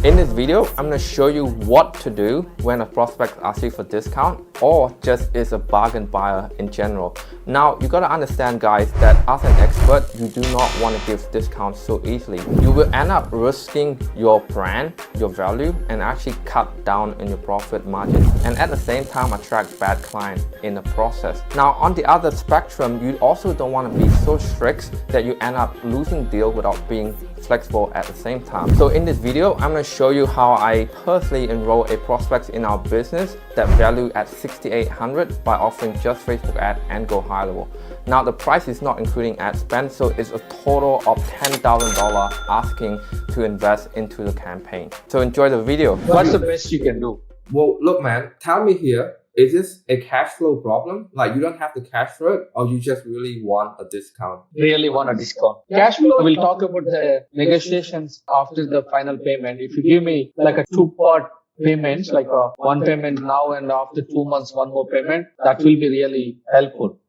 In this video, I'm going to show you what to do when a prospect asks you for discount or just is a bargain buyer in general. Now, you got to understand, guys, that as an expert, you do not want to give discounts so easily. You will end up risking your brand, your value, and actually cut down on your profit margin, and at the same time attract bad clients in the process. Now, on the other spectrum, you also don't want to be so strict that you end up losing deal without being flexible at the same time. So in this video, I'm going to show you how I personally enroll a prospect in our business that value at $6,800 by offering just Facebook ad and GoHighlevel. Now the price is not including ad spend, so it's a total of $10,000 asking to invest into the campaign. So enjoy the video. What's the best you can do? Well, look, man, tell me here, is this a cash flow problem? Like you don't have the cash flow it, or you just really want a discount? Really want a discount. Cash flow, we'll talk about the negotiations after the final payment. If you give me like a two-part payments, like a one payment now and after 2 months, one more payment, that will be really helpful.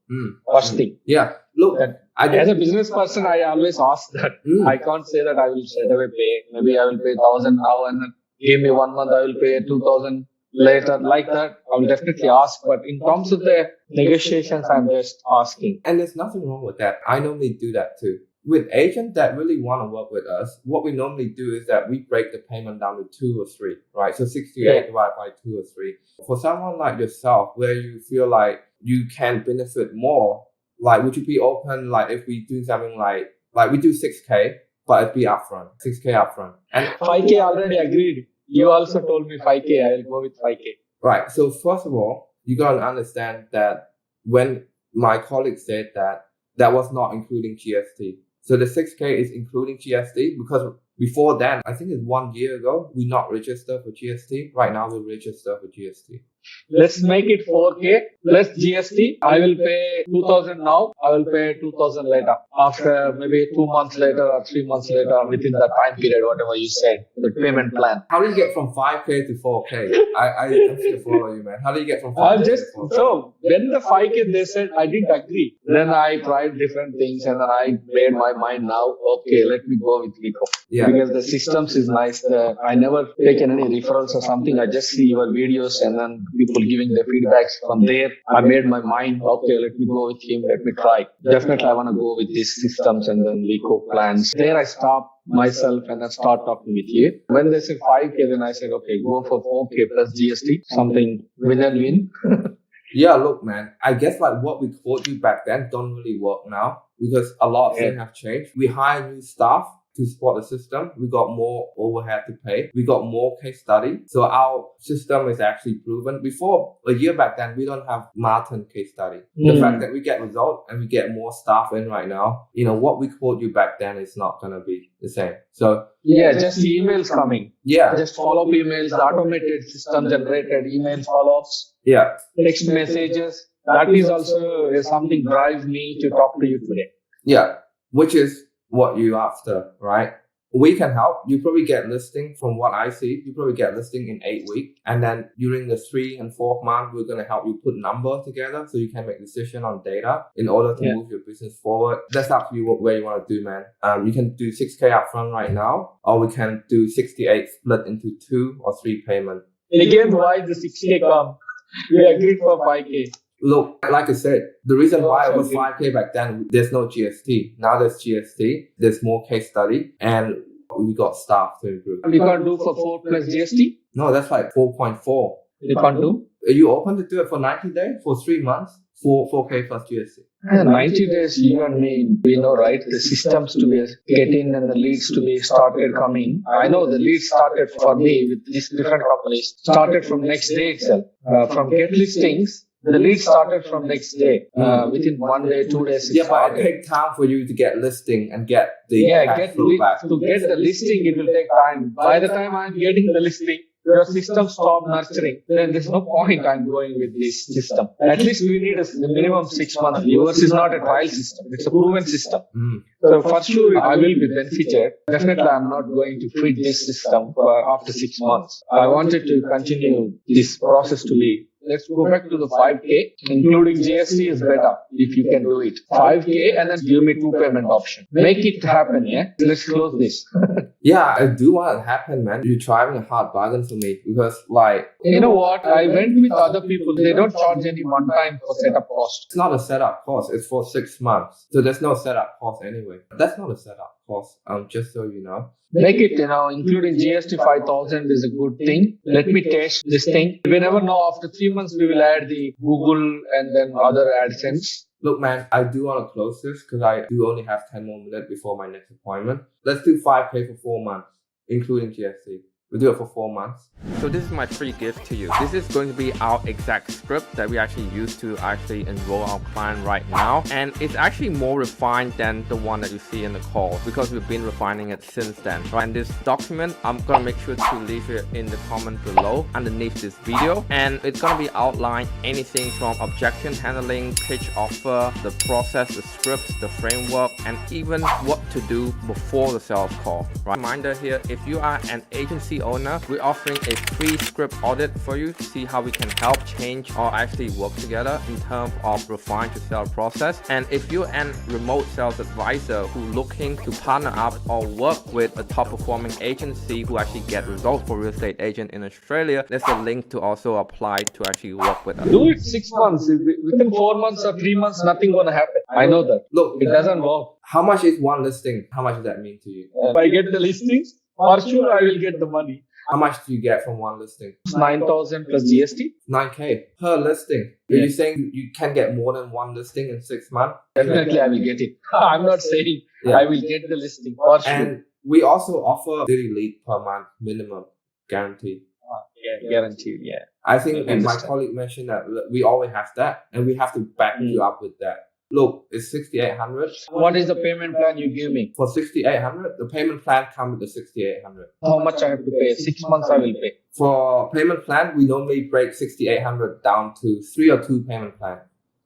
First thing. Yeah, look, as a business person, I always ask that. I can't say that I will straight away pay. Maybe I will pay 1,000 now and then give me 1 month, I will pay 2,000 later. Like that, I will definitely ask. But in terms of the negotiations, I'm just asking. And there's nothing wrong with that. I normally do that too. With agents that really want to work with us, what we normally do is that we break the payment down to 2 or 3, right? So 68 divided by 2 or 3. For someone like yourself, where you feel like you can benefit more, like would you be open, like if we do something like we do 6K, but it'd be upfront, 6K upfront. And 5K already agreed. You also told me 5K, I'll go with 5K. Right. So first of all, you got to understand that when my colleague said that, that was not including GST. So the 6K is including GST because before then, I think it's 1 year ago, we not registered for GST. Right now, we register for GST. Let's make it 4K plus GST. I will pay 2,000 now. I will pay 2,000 later. After maybe 2 months later or 3 months later, within that time period, whatever you said, the payment plan. How do you get from 5K to 4K? I'm still following you, man. How do you get from 5K to 4K? So when the 5K they said, I didn't agree. Then I tried different things and then I made my mind now, okay, let me go with Vico. Yeah. Because the systems is nice. I never taken any referrals or something. I just see your videos and then people giving their feedbacks from there. I made my mind, okay, let me go with him, let me try. Definitely I want to go with these systems and then Vico plans. There I stopped myself and then start talking with you. When they said 5K, then I said, okay, go for 4K plus GST, something win and win. Yeah, look, man, I guess like what we quote you back then don't really work now because a lot of things have changed. We hire new staff to support the system. We got more overhead to pay. We got more case study. So our system is actually proven. Before, a year back then, we don't have Martin case study. The fact that we get result and we get more staff in right now, you know, what we quote you back then is not going to be the same. So yeah, just emails coming. Yeah. Just follow-up emails, automated system generated email follow-ups. Yeah. Text messages. That is also something drives me to talk to you today. Yeah. Which is what you after, right? We can help. You probably get listing from what I see. You probably get listing in 8 weeks. And then during the 3 and 4th month, we're going to help you put number together so you can make decision on data in order to move your business forward. That's up to you where you want to do, man. You can do 6K upfront right now, or we can do 68 split into 2 or 3 payment. And again, why the 6K come? We agreed for 5K. Look, like I said, the reason why it was 5K back then, there's no GST. Now there's GST, there's more case study, and we got staff to improve. You can't do for 4 plus GST? No, that's like 4.4. You can't do? Are you open to do it for 90 days? For 3 months? 4K plus GST? 90 days, you and me, we know, right? The systems to be getting and the leads to be started coming. I know the leads started for me with these different companies, started from next day itself. From get listings, the lead started from next day, within 1 day, 2 days. Yeah, but it takes time for you to get listing and get the cash flow back. To get the listing, it will take time. By the time I'm getting the listing, your system stop nurturing. Then there's no point I'm going with this system. At least we need a minimum 6 months. Yours is not a trial system. It's a proven system. So for sure, I will be benefited. Definitely, I'm not going to quit this system after 6 months. I wanted to continue this process to be let's go back to the 5K, including GST is better if you can do it. 5K and then give me 2 payment option. Make it happen, yeah? Let's close this. Yeah, I do want it to happen, man. You're driving a hard bargain for me because, like, You know what? I went with other people. They don't charge any one time for setup cost. it's not a setup cost. It's for 6 months. So there's no setup cost anyway. That's not a setup cost, just so you know. Make it, including GST 5,000 is a good thing. Let me test this thing. We never know. After 3 months, we will add the Google and then other AdSense. Look, man, I do want to close this because I do only have 10 more minutes before my next appointment. Let's do 5K for 4 months, including GST. We'll do it for 4 months. So this is my free gift to you. This is going to be our exact script that we actually use to actually enroll our client right now. And it's actually more refined than the one that you see in the call because we've been refining it since then. Right? And this document, I'm going to make sure to leave it in the comment below underneath this video. And it's going to be outlined anything from objection handling, pitch offer, the process, the scripts, the framework, and even what to do before the sales call. Right? Reminder here, if you are an agency owner, we're offering a free script audit for you to see how we can help change or actually work together in terms of refine to sell process. And if you're an remote sales advisor who looking to partner up or work with a top performing agency who actually get results for real estate agent in Australia, there's a link to also apply to actually work with us. Do it 6 months. Within 4 months or 3 months, nothing gonna happen. I know that. Look, It doesn't work. how much is one listing? How much does that mean to you? If I get the listings, for sure I will get the money. How much do you get from one listing? 9,000 plus GST. 9K per listing. Are you saying you can get more than one listing in 6 months? Definitely I will get it. I'm not saying Yeah. I will get the listing for sure. And we also offer 30 leads per month minimum guarantee. Yeah, guaranteed. Yeah. I think I and my understand. colleague mentioned that we always have that and we have to back you up with that. Look, it's 6,800. What is the payment plan you give me? For 6,800, the payment plan comes with the 6,800. How much I have to pay? 6 months I will pay. For payment plan, we normally break 6,800 down to 3 or 2 payment plans.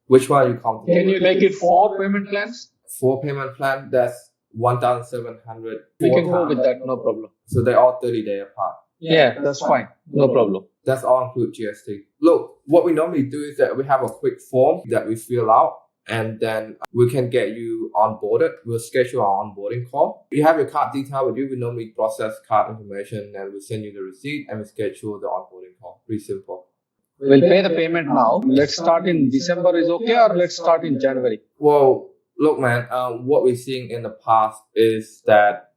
Which one are you comfortable Can you with? make it 4 payment plans? 4 payment plan, that's 1,700. We can 4 go with times. that, no problem. So they're all 30 days apart. Yeah, that's fine. No problem. That's all include GST. Look, what we normally do is that we have a quick form that we fill out and then we can get you onboarded. We'll schedule our onboarding call. You have your card detail with you. We normally process card information and we send you the receipt and we schedule the onboarding call. Pretty simple. We'll pay the payment now. Let's start in December is okay or let's start in January? Well, look, man, what we're seeing in the past is that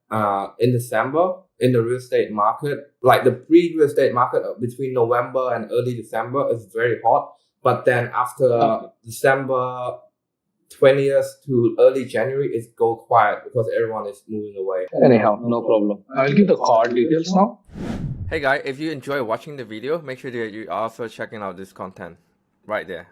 in December, in the real estate market, like the pre-real estate market between November and early December is very hot. But then after December 20th to early January, it's go quiet because everyone is moving away. Anyhow, no problem. I'll give the card details now. Hey guys, if you enjoy watching the video, make sure that you are also checking out this content right there.